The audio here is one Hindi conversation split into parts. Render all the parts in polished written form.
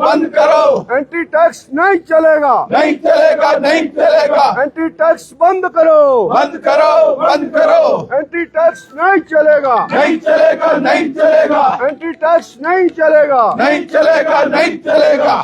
बंद करो। एंटी टैक्स नहीं चलेगा, नहीं चलेगा, नहीं चलेगा। एंटी टैक्स बंद करो, बंद करो, बंद करो। एंटी टैक्स नहीं चलेगा, नहीं चलेगा, नहीं चलेगा। एंटी टैक्स नहीं चलेगा, नहीं चलेगा, नहीं चलेगा।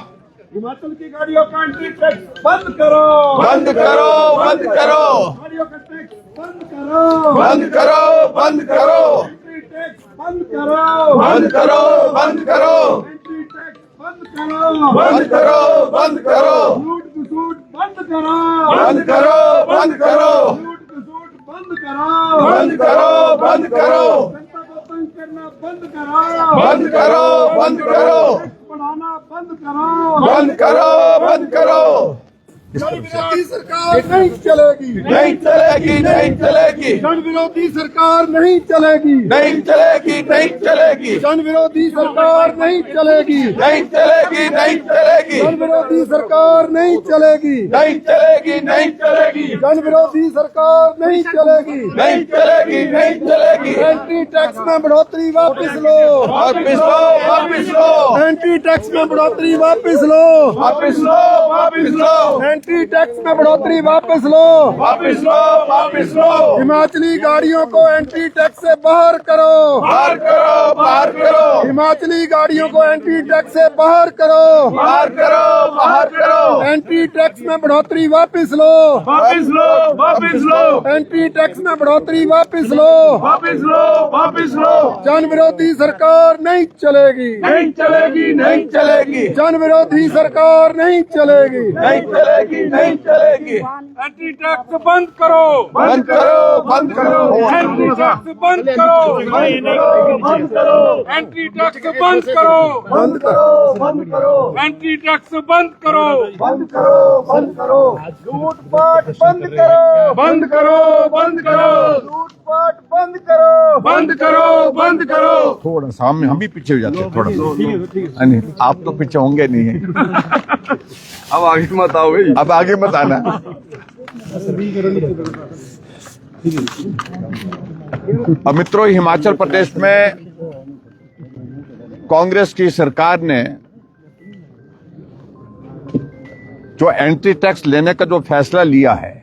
हिमाचल की गाड़ियों का एंटी टैक्स बंद करो, बंद करो, बंद करो। गाड़ियों का टैक्स बंद करो, बंद करो, बंद करो। एंटी टैक्स बंद करो, बंद करो, बंद करो। एंटी टैक्स बंद करो, बंद करो, बंद करो। लूट घसूट बंद करो, बंद करो, बंद करो। लूट घसूट बंद करो, बंद करो, बंद करो। जनता को तंग करना बंद करो, बंद करो, बंद करो। टैक्स बढ़ाना बंद करो, बंद करो, बंद करो। जन विरोधी सरकार नहीं चलेगी, नहीं चलेगी, नहीं चलेगी। जन विरोधी सरकार नहीं चलेगी, नहीं चलेगी, नहीं चलेगी। जन विरोधी सरकार नहीं चलेगी, नहीं चलेगी, नहीं चलेगी। जन विरोधी सरकार नहीं चलेगी, नहीं चलेगी, नहीं चलेगी। जन विरोधी सरकार नहीं चलेगी, नहीं चलेगी, नहीं चलेगी। एंटी टैक्स में बढ़ोतरी वापस लो, वापिस लो, वापिस लो। एंटी टैक्स में बढ़ोतरी वापस लो, वापिस लो, वापिस लो। एंटी टैक्स में बढ़ोतरी वापस लो, वापिस लो, वापिस लो। हिमाचली गाड़ियों को एंटी टैक्स से बाहर करो, बाहर करो, बाहर करो। हिमाचली गाड़ियों को एंटी टैक्स से बाहर करो, बाहर करो, बाहर करो। एंटी टैक्स में बढ़ोतरी वापस लो, वापिस लो, वापिस लो। एंटी टैक्स में बढ़ोतरी वापस लो, वापिस लो, वापिस लो। जन विरोधी सरकार नहीं चलेगी, नहीं चलेगी, नहीं चलेगी। जन विरोधी सरकार नहीं चलेगी, नहीं चलेगी, नहीं चलेगी। एंटी टैक्स बंद करो, बंद करो, बंद करो। एंटी टैक्स बंद करो, बंद करो। एंटी टैक्स बंद करो, बंद करो, बंद करो। एंटी टैक्स बंद करो, बंद करो, बंद करो। लूटपाट बंद करो, बंद करो, बंद करो। लूटपाट बंद करो, बंद करो, बंद करो। थोड़ा सा हम भी पीछे हो जाते हैं थोड़ा सा। नहीं, आप तो पीछे होंगे नहीं। अब आगे मत आओ भाई। अब आगे मत आना। अब मित्रों, हिमाचल प्रदेश में कांग्रेस की सरकार ने जो एंट्री टैक्स लेने का जो फैसला लिया है,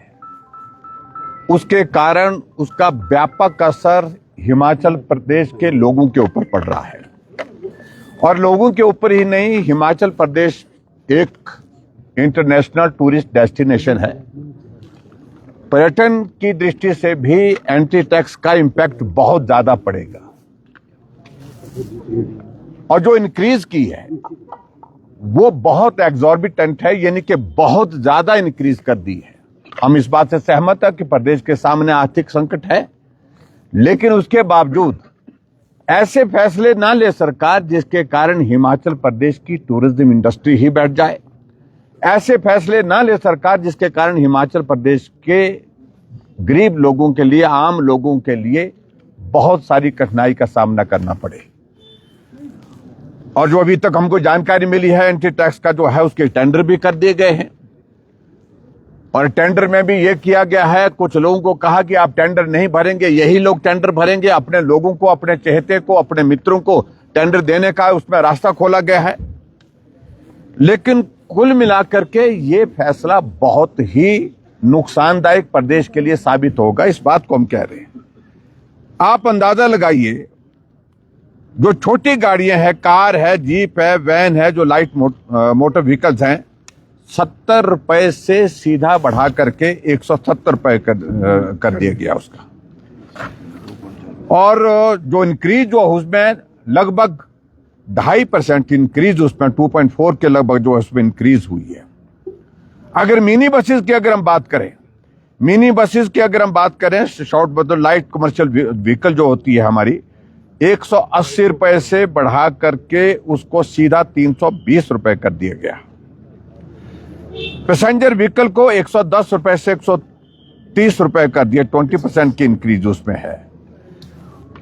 उसके कारण उसका व्यापक असर हिमाचल प्रदेश के लोगों के ऊपर पड़ रहा है। और लोगों के ऊपर ही नहीं, हिमाचल प्रदेश एक इंटरनेशनल टूरिस्ट डेस्टिनेशन है। पर्यटन की दृष्टि से भी एंट्री टैक्स का इम्पैक्ट बहुत ज्यादा पड़ेगा। और जो इंक्रीज की है वो बहुत एग्जॉर्बिटेंट है, यानी कि बहुत ज्यादा इंक्रीज कर दी है। हम इस बात से सहमत है कि प्रदेश के सामने आर्थिक संकट है, लेकिन उसके बावजूद ऐसे फैसले ना ले सरकार जिसके कारण हिमाचल प्रदेश की टूरिज्म इंडस्ट्री ही बैठ जाए। ऐसे फैसले ना ले सरकार जिसके कारण हिमाचल प्रदेश के गरीब लोगों के लिए, आम लोगों के लिए बहुत सारी कठिनाई का सामना करना पड़े। और जो अभी तक हमको जानकारी मिली है, एंटी टैक्स का जो है उसके टेंडर भी कर दिए गए हैं। और टेंडर में भी यह किया गया है, कुछ लोगों को कहा कि आप टेंडर नहीं भरेंगे, यही लोग टेंडर भरेंगे। अपने लोगों को, अपने चहेते को, अपने मित्रों को टेंडर देने का उसमें रास्ता खोला गया है। लेकिन कुल मिलाकर के ये फैसला बहुत ही नुकसानदायक प्रदेश के लिए साबित होगा, इस बात को हम कह रहे हैं। आप अंदाजा लगाइए, जो छोटी गाड़ियां हैं, कार है, जीप है, वैन है, जो लाइट मोटर व्हीकल्स हैं, 70 रुपए से सीधा बढ़ा करके 170 रुपए कर दिया गया उसका। और जो इंक्रीज जो उसमें लगभग 2.5% इंक्रीज, उसमें 2.4 के लगभग जो उसमें इंक्रीज हुई है। अगर मिनी बसेस की अगर हम बात करें, मिनी बसेस की अगर हम बात करें, शॉर्ट मतलब लाइट कमर्शियल व्हीकल जो होती है हमारी, 180 रुपए से बढ़ा करके उसको सीधा 320 रुपए कर दिया गया। पैसेंजर व्हीकल को 110 रुपए से 130 रुपए कर दिया, 20% की इंक्रीज उसमें है।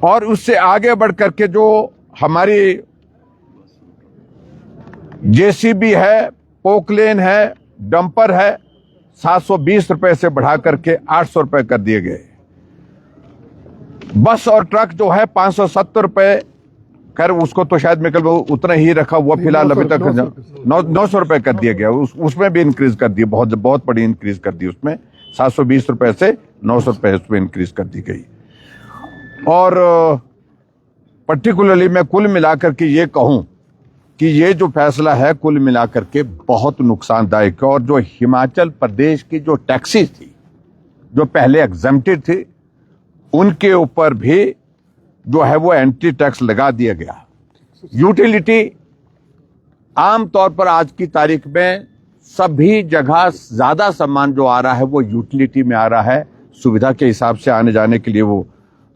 और उससे आगे बढ़ करके जो हमारी जेसीबी है, पोकलेन है, डंपर है, 720 रुपए से बढ़ा करके 800 रुपए कर दिए गए। बस और ट्रक जो है 570 रुपए खैर उसको तो शायद मैं कल उतना ही रखा हुआ फिलहाल अभी तक 900 रुपए कर दिया गया। उसमें भी इंक्रीज कर दी, बहुत बहुत बड़ी इंक्रीज कर दी उसमें, 720 रुपए से 900 रुपए उसमें इंक्रीज कर दी गई। और पर्टिकुलरली मैं कुल मिलाकर के ये कहूं कि ये जो फैसला है कुल मिलाकर के बहुत नुकसानदायक है। और जो हिमाचल प्रदेश की जो टैक्सेस थी जो पहले एग्जम्प्टेड थी, उनके ऊपर भी जो है वो एंटी टैक्स लगा दिया गया। यूटिलिटी आमतौर पर आज की तारीख में सभी जगह ज्यादा सामान जो आ रहा है वो यूटिलिटी में आ रहा है। सुविधा के हिसाब से आने जाने के लिए वो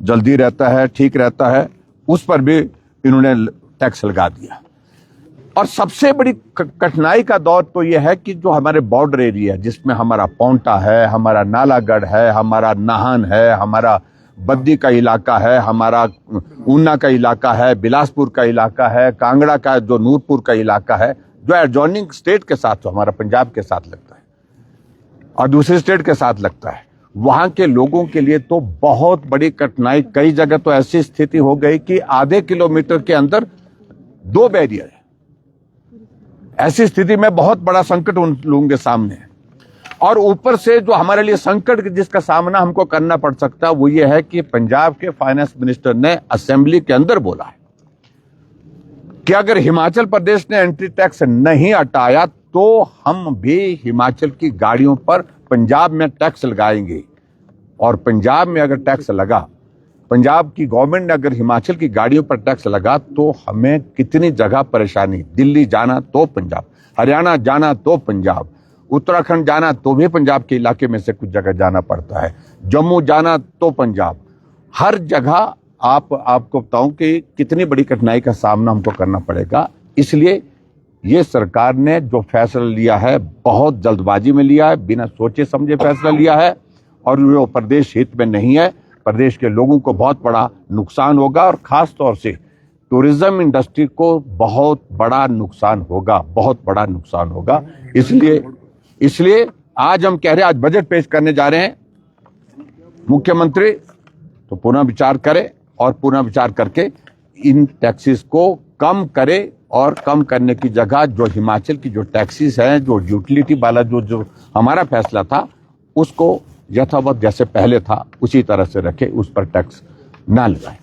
जल्दी रहता है, ठीक रहता है, उस पर भी इन्होंने टैक्स लगा दिया। और सबसे बड़ी कठिनाई का दौर तो यह है कि जो हमारे बॉर्डर एरिया जिसमें हमारा पौंटा है, हमारा नालागढ़ है, हमारा नाहन है, हमारा बद्दी का इलाका है, हमारा ऊना का इलाका है, बिलासपुर का इलाका है, कांगड़ा का जो नूरपुर का इलाका है, जो एडजॉइनिंग स्टेट के साथ तो हमारा पंजाब के साथ लगता है और दूसरे स्टेट के साथ लगता है, वहां के लोगों के लिए तो बहुत बड़ी कठिनाई। कई जगह तो ऐसी स्थिति हो गई कि आधे किलोमीटर के अंदर 2 बैरियर है। ऐसी स्थिति में बहुत बड़ा संकट उन लोगों के सामने है। और ऊपर से जो हमारे लिए संकट जिसका सामना हमको करना पड़ सकता है वो ये है कि पंजाब के फाइनेंस मिनिस्टर ने असेंबली के अंदर बोला है कि अगर हिमाचल प्रदेश ने एंट्री टैक्स नहीं हटाया तो हम भी हिमाचल की गाड़ियों पर पंजाब में टैक्स लगाएंगे। और पंजाब में अगर टैक्स लगा, पंजाब की गवर्नमेंट ने अगर हिमाचल की गाड़ियों पर टैक्स लगा तो हमें कितनी जगह परेशानी, दिल्ली जाना तो पंजाब, हरियाणा जाना तो पंजाब, उत्तराखंड जाना तो भी पंजाब के इलाके में से कुछ जगह जाना पड़ता है, जम्मू जाना तो पंजाब, हर जगह आपको बताऊं कि कितनी बड़ी कठिनाई का सामना हमको करना पड़ेगा। इसलिए ये सरकार ने जो फैसला लिया है बहुत जल्दबाजी में लिया है, बिना सोचे समझे फैसला लिया है और वो प्रदेश हित में नहीं है। प्रदेश के लोगों को बहुत बड़ा नुकसान होगा और खास तौर से टूरिज्म इंडस्ट्री को बहुत बड़ा नुकसान होगा, बहुत बड़ा नुकसान होगा। इसलिए आज हम कह रहे हैं, आज बजट पेश करने जा रहे हैं, मुख्यमंत्री तो पुनः विचार करे और पुनः विचार करके इन टैक्सेस को कम करे और कम करने की जगह जो हिमाचल की जो टैक्सेस हैं, जो यूटिलिटी वाला जो हमारा फैसला था उसको यथावत जैसे पहले था उसी तरह से रखे, उस पर टैक्स ना लगाए।